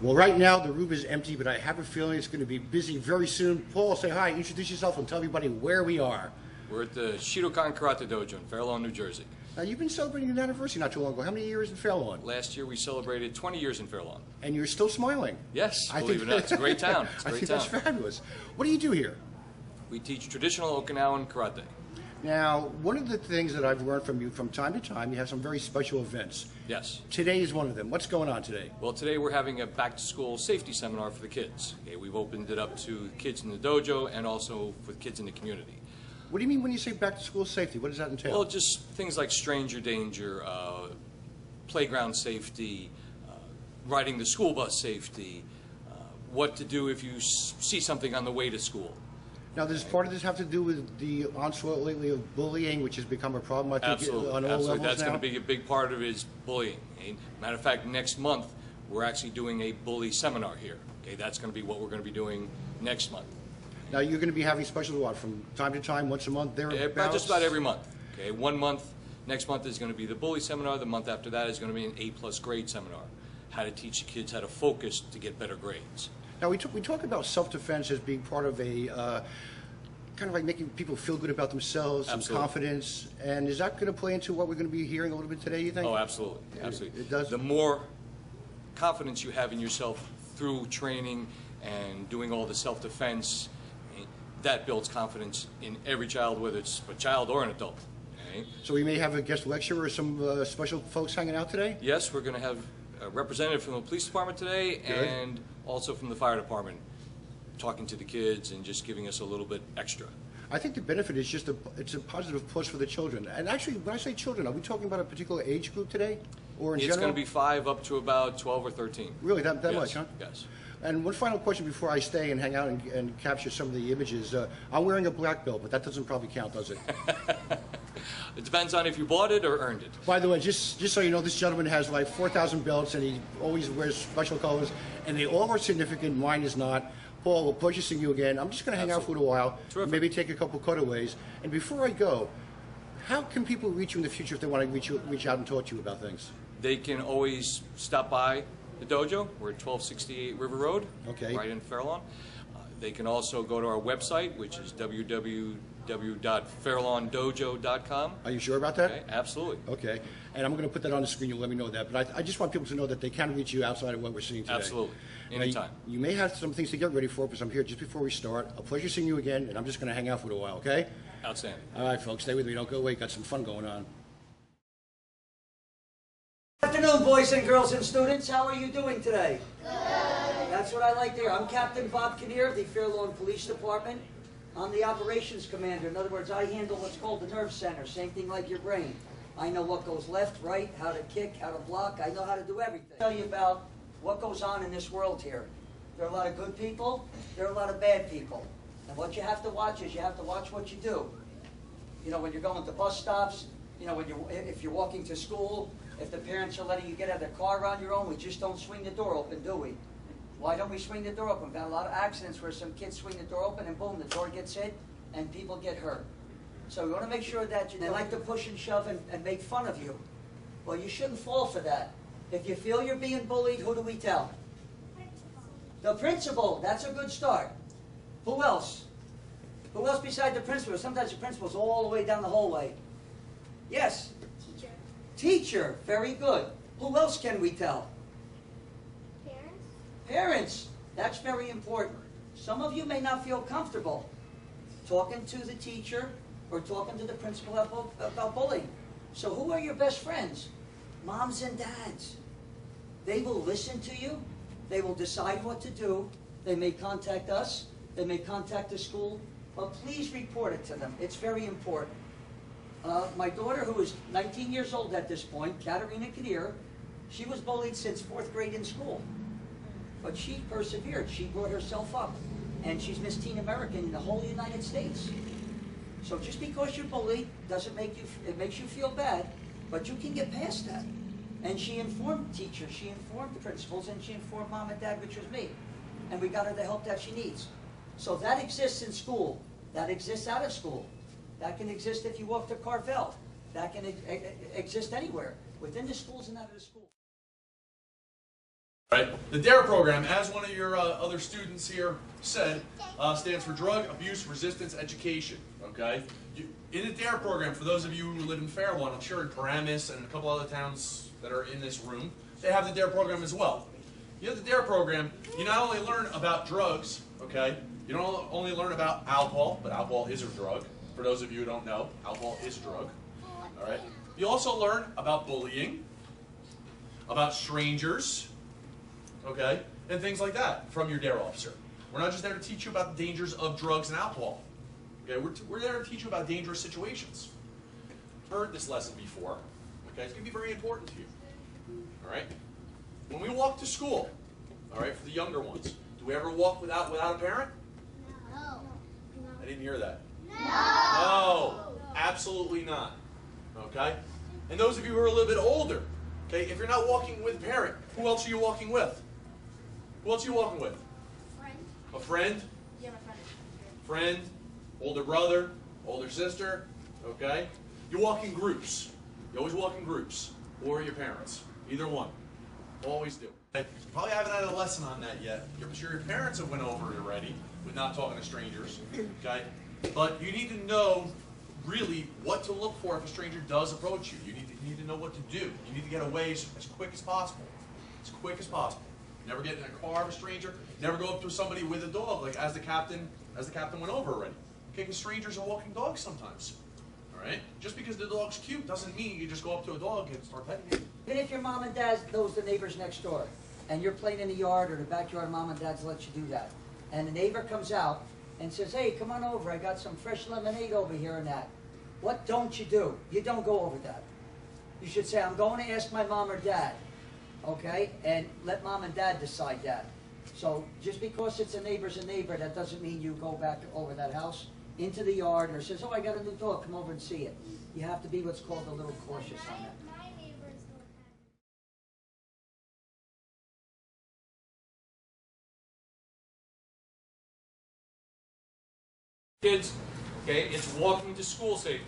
Well, right now the room is empty, but I have a feeling it's going to be busy very soon. Paul, say hi, introduce yourself, and tell everybody where we are. We're at the Shido-kan Karate Dojo in Fair Lawn, New Jersey. Now, you've been celebrating an anniversary not too long ago. How many years in Fair Lawn? Last year we celebrated 20 years in Fair Lawn. And you're still smiling. Yes, believe it or not. It's a great town. It's a I great think town. that's fabulous. What do you do here? We teach traditional Okinawan karate. Now, one of the things that I've learned from you from time to time, you have some very special events. Yes. Today is one of them. What's going on today? Well, today we're having a back-to-school safety seminar for the kids. Okay, we've opened it up to kids in the dojo and also for kids in the community. What do you mean when you say back-to-school safety? What does that entail? Well, just things like stranger danger, playground safety, riding the school bus safety, what to do if you see something on the way to school. Now, does part of this have to do with the onslaught lately of bullying, which has become a problem, I think, Absolutely. on all Absolutely. levels That's now? going to be a big part of it is bullying. Okay? Matter of fact, next month, we're actually doing a bully seminar here. Okay? That's going to be what we're going to be doing next month. Now, you're going to be having specials, what, from time to time, once a month, Just about every month. Okay? 1 month, next month is going to be the bully seminar. The month after that is going to be an A+ grade seminar. How to teach the kids how to focus to get better grades. Now, we talk about self-defense as being part of a, kind of like making people feel good about themselves and confidence. And is that going to play into what we're going to be hearing a little bit today, you think? Oh, absolutely. Absolutely. It does? The more confidence you have in yourself through training and doing all the self-defense, that builds confidence in every child, whether it's a child or an adult. Okay? So we may have a guest lecturer or some special folks hanging out today? Yes, we're going to have a representative from the police department today and also from the fire department talking to the kids and just giving us a little bit extra. I think the benefit is just it's a positive push for the children. And actually, when I say children, are we talking about a particular age group today, or in general? It's going to be 5 up to about 12 or 13. Really, that Yes. much, huh? Yes. And one final question before I stay and hang out and capture some of the images. I'm wearing a black belt, but that doesn't probably count, does it? It depends on if you bought it or earned it. By the way, just so you know, this gentleman has like 4,000 belts, and he always wears special colors, and they all are significant. Mine is not. Paul, we'll pleasure seeing you again. I'm just going to hang out for a while, maybe take a couple cutaways. And before I go, how can people reach you in the future if they want to reach out and talk to you about things? They can always stop by the dojo. We're at 1268 River Road, right in Fair Lawn. They can also go to our website, which is www.fairlawndojo.com. Are you sure about that? Okay, absolutely. Okay. And I'm going to put that on the screen. You'll let me know that. But I just want people to know that they can reach you outside of what we're seeing today. Absolutely. Anytime. Now, you may have some things to get ready for, because I'm here just before we start. A pleasure seeing you again, and I'm just going to hang out for a while, okay? Outstanding. All right, folks. Stay with me. Don't go away. Got some fun going on. Good afternoon, boys and girls and students. How are you doing today? Good. That's what I like to hear. I'm Captain Bob Kinnear of the Fair Lawn Police Department. I'm the operations commander. In other words, I handle what's called the nerve center. Same thing like your brain. I know what goes left, right, how to kick, how to block. I know how to do everything. I'll tell you about what goes on in this world here. There are a lot of good people. There are a lot of bad people. And what you have to watch is you have to watch what you do. You know, when you're going to bus stops, you know, if you're walking to school, if the parents are letting you get out of the car on your own, we just don't swing the door open, do we? Why don't we swing the door open? We've had a lot of accidents where some kids swing the door open and boom, the door gets hit and people get hurt. So we want to make sure that they like to push and shove and make fun of you. Well, you shouldn't fall for that. If you feel you're being bullied, who do we tell? The principal. That's a good start. Who else? Who else beside the principal? Sometimes the principal's all the way down the hallway. Yes? Teacher. Teacher. Very good. Who else can we tell? Parents. Parents. That's very important. Some of you may not feel comfortable talking to the teacher or talking to the principal about bullying. So who are your best friends? Moms and dads. They will listen to you. They will decide what to do. They may contact us. They may contact the school. But please report it to them. It's very important. My daughter, who is 19 years old at this point, Katerina Kinnear, she was bullied since 4th grade in school. But she persevered. She brought herself up. And she's Miss Teen American in the whole United States. So just because you're bullied doesn't make you, it makes you feel bad, but you can get past that. And she informed teachers, she informed principals, and she informed mom and dad, which was me. And we got her the help that she needs. So that exists in school. That exists out of school. That can exist if you walk to Carvel. That can exist anywhere, within the schools and out of the schools. Right? The DARE program, as one of your other students here said, stands for Drug Abuse Resistance Education. Okay? In the DARE program, for those of you who live in Fairlawn, I'm sure in Paramus and a couple other towns that are in this room, they have the DARE program as well. You have the DARE program, you not only learn about drugs, okay? You don't only learn about alcohol, but alcohol is a drug. For those of you who don't know, alcohol is a drug. All right? You also learn about bullying, about strangers, okay, and things like that from your DARE officer. We're not just there to teach you about the dangers of drugs and alcohol. Okay, we're there to teach you about dangerous situations. You've heard this lesson before. Okay, it's going to be very important to you. All right? When we walk to school, all right, for the younger ones, do we ever walk without a parent? No. I didn't hear that. No. No, absolutely not. Okay? And those of you who are a little bit older, okay, if you're not walking with a parent, who else are you walking with? Who else are you walking with? Friend. A friend? Yeah, my friend. Friend, older brother, older sister, okay? You walk in groups. You always walk in groups. Or your parents. Either one. Always do. You probably haven't had a lesson on that yet. I'm sure your parents have went over it already with not talking to strangers, okay? But you need to know really what to look for if a stranger does approach you. You need to know what to do. You need to get away as quick as possible. As quick as possible. Never get in a car of a stranger. Never go up to somebody with a dog, like as the captain went over already. Okay, because strangers are walking dogs sometimes. All right? Just because the dog's cute doesn't mean you just go up to a dog and start petting it. Even if your mom and dad knows the neighbors next door, and you're playing in the yard or the backyard, mom and dad's let you do that, and the neighbor comes out and says, hey, come on over, I got some fresh lemonade over here and that. What don't you do? You don't go over that. You should say, I'm going to ask my mom or dad, okay? And let mom and dad decide that. So just because it's a neighbor, that doesn't mean you go back over that house into the yard or says, oh, I got a new dog, come over and see it. You have to be what's called a little cautious on that. My neighbors don't have. Kids, okay, it's walking to school safety,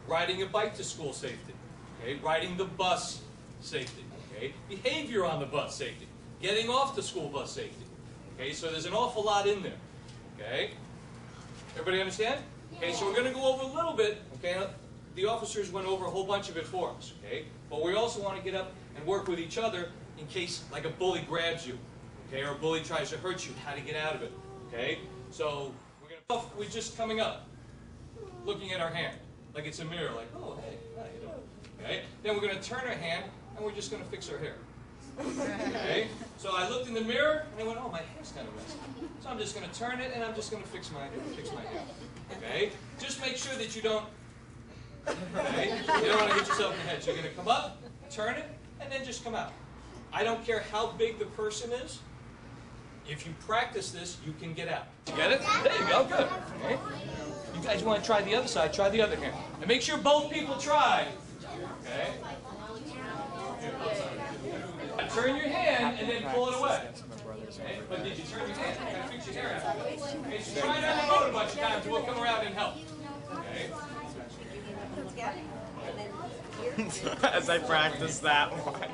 riding a bike to school safety, okay, riding the bus safety, okay, behavior on the bus safety, getting off the school bus safety, okay, so there's an awful lot in there, okay. Everybody understand? Okay, so we're going to go over a little bit, okay, the officers went over a whole bunch of it for us, okay, but we also want to get up and work with each other in case, like, a bully grabs you, okay, or a bully tries to hurt you, how to get out of it, okay, so we're just coming up, looking at our hand, like it's a mirror, like, oh, hey, how you doing? Okay? Then we're going to turn our hand, and we're just going to fix our hair. Okay? So I looked in the mirror, and I went, oh, my hair's kind of messy. So I'm just going to turn it, and I'm just going to fix my hair. Okay? Just make sure that you don't, okay? You don't want to hit yourself in the head. So you're going to come up, turn it, and then just come out. I don't care how big the person is. If you practice this, you can get out. You get it? There you go, good. Okay. You guys want to try the other side, try the other hand. And make sure both people try. Okay? Turn your hand and then pull it away. Okay? But did you turn your hand? Kind of fix your hair out. Okay, so try it on the road a bunch of times and we'll come around and help. Okay? As I practice that one.